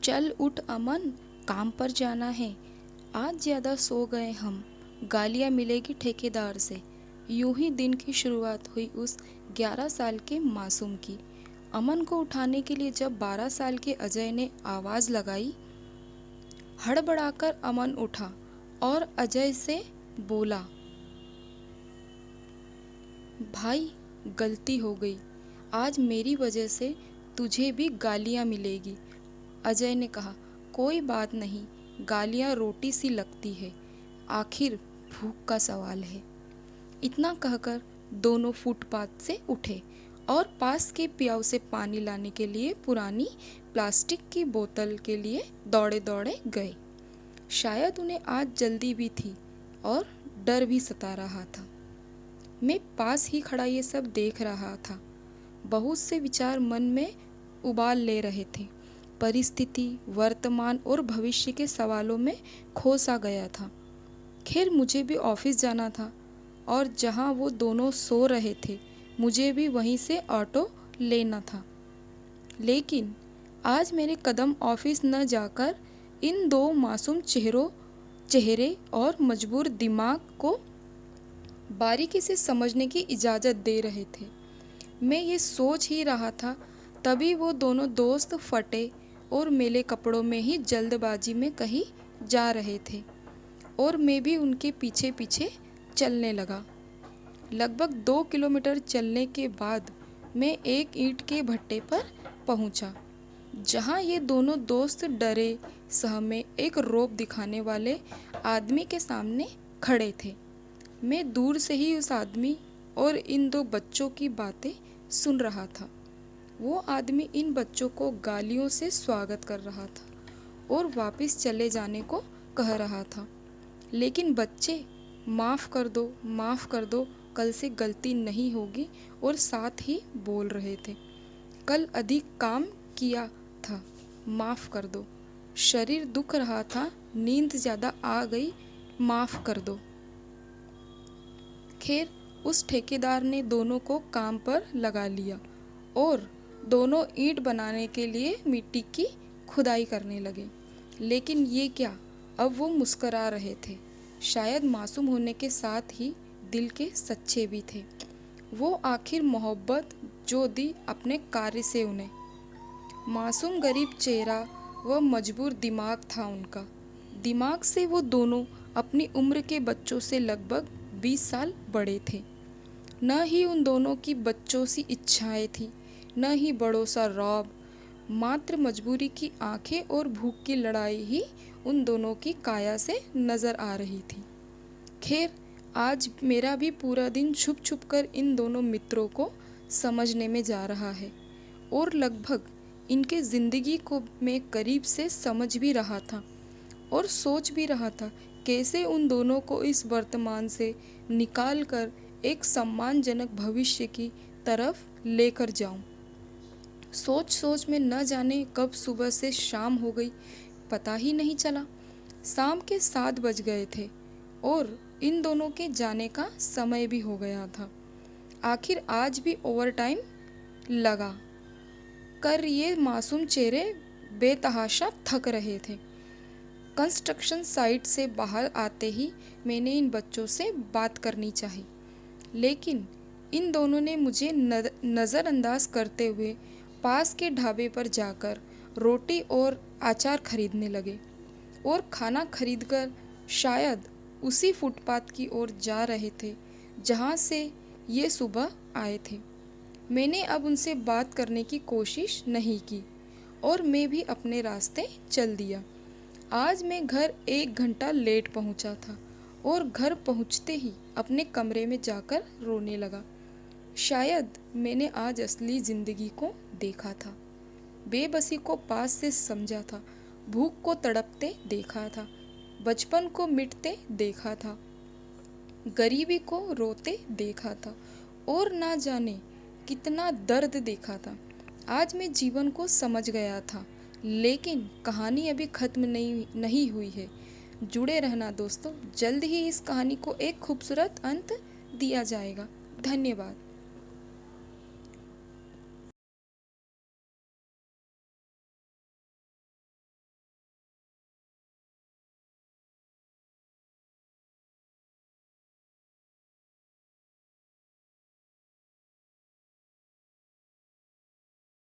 चल उठ अमन, काम पर जाना है। आज ज़्यादा सो गए हम, गालियाँ मिलेगी ठेकेदार से। यूं ही दिन की शुरुआत हुई उस 11 साल के मासूम की। अमन को उठाने के लिए जब 12 साल के अजय ने आवाज़ लगाई, हड़बड़ाकर अमन उठा और अजय से बोला, भाई गलती हो गई, आज मेरी वजह से तुझे भी गालियाँ मिलेगी। अजय ने कहा, कोई बात नहीं, गालियाँ रोटी सी लगती है, आखिर भूख का सवाल है। इतना कहकर दोनों फुटपाथ से उठे और पास के प्याऊ से पानी लाने के लिए पुरानी प्लास्टिक की बोतल के लिए दौड़े दौड़े गए। शायद उन्हें आज जल्दी भी थी और डर भी सता रहा था। मैं पास ही खड़ा ये सब देख रहा था। बहुत से विचार मन में उबाल ले रहे थे। परिस्थिति, वर्तमान और भविष्य के सवालों में खो सा गया था। खैर मुझे भी ऑफिस जाना था और जहाँ वो दोनों सो रहे थे मुझे भी वहीं से ऑटो लेना था। लेकिन आज मेरे कदम ऑफिस न जाकर इन दो मासूम चेहरे और मजबूर दिमाग को बारीकी से समझने की इजाज़त दे रहे थे। मैं ये सोच ही रहा था, तभी वो दोनों दोस्त फटे और मेले कपड़ों में ही जल्दबाजी में कहीं जा रहे थे और मैं भी उनके पीछे पीछे चलने लगा। लगभग 2 किलोमीटर चलने के बाद मैं एक ईंट के भट्टे पर पहुंचा, जहां ये दोनों दोस्त डरे सहमे एक रोब दिखाने वाले आदमी के सामने खड़े थे। मैं दूर से ही उस आदमी और इन दो बच्चों की बातें सुन रहा था। वो आदमी इन बच्चों को गालियों से स्वागत कर रहा था और वापस चले जाने को कह रहा था। लेकिन बच्चे माफ़ कर दो, कल से गलती नहीं होगी, और साथ ही बोल रहे थे, कल अधिक काम किया था, माफ़ कर दो, शरीर दुख रहा था, नींद ज़्यादा आ गई, माफ़ कर दो। खैर उस ठेकेदार ने दोनों को काम पर लगा लिया और दोनों ईंट बनाने के लिए मिट्टी की खुदाई करने लगे। लेकिन ये क्या, अब वो मुस्करा रहे थे। शायद मासूम होने के साथ ही दिल के सच्चे भी थे। वो आखिर मोहब्बत जो दी अपने कार्य से उन्हें। मासूम गरीब चेहरा व मजबूर दिमाग था उनका। दिमाग से वो दोनों अपनी उम्र के बच्चों से लगभग 20 साल बड़े थे। न ही उन दोनों की बच्चों सी इच्छाएं थी, न ही बड़ों सा रौब। मात्र मजबूरी की आंखें और भूख की लड़ाई ही उन दोनों की काया से नजर आ रही थी। खैर आज मेरा भी पूरा दिन छुप छुप कर इन दोनों मित्रों को समझने में जा रहा है और लगभग इनके ज़िंदगी को मैं करीब से समझ भी रहा था और सोच भी रहा था कैसे उन दोनों को इस वर्तमान से निकाल कर एक सम्मानजनक भविष्य की तरफ लेकर जाऊं। सोच सोच में न जाने कब सुबह से शाम हो गई, पता ही नहीं चला। शाम के 7 बज गए थे और इन दोनों के जाने का समय भी हो गया था। आखिर आज भी ओवर टाइम लगा कर ये मासूम चेहरे बेतहाशा थक रहे थे। कंस्ट्रक्शन साइट से बाहर आते ही मैंने इन बच्चों से बात करनी चाही, लेकिन इन दोनों ने मुझे नज़रअंदाज करते हुए पास के ढाबे पर जाकर रोटी और अचार खरीदने लगे और खाना खरीदकर शायद उसी फुटपाथ की ओर जा रहे थे जहां से ये सुबह आए थे। मैंने अब उनसे बात करने की कोशिश नहीं की और मैं भी अपने रास्ते चल दिया। आज मैं घर 1 घंटा लेट पहुंचा था और घर पहुंचते ही अपने कमरे में जाकर रोने लगा। शायद मैंने आज असली ज़िंदगी को देखा था, बेबसी को पास से समझा था, भूख को तड़पते देखा था, बचपन को मिटते देखा था, गरीबी को रोते देखा था और ना जाने कितना दर्द देखा था। आज मैं जीवन को समझ गया था, लेकिन कहानी अभी ख़त्म नहीं हुई है। जुड़े रहना दोस्तों, जल्द ही इस कहानी को एक खूबसूरत अंत दिया जाएगा। धन्यवाद।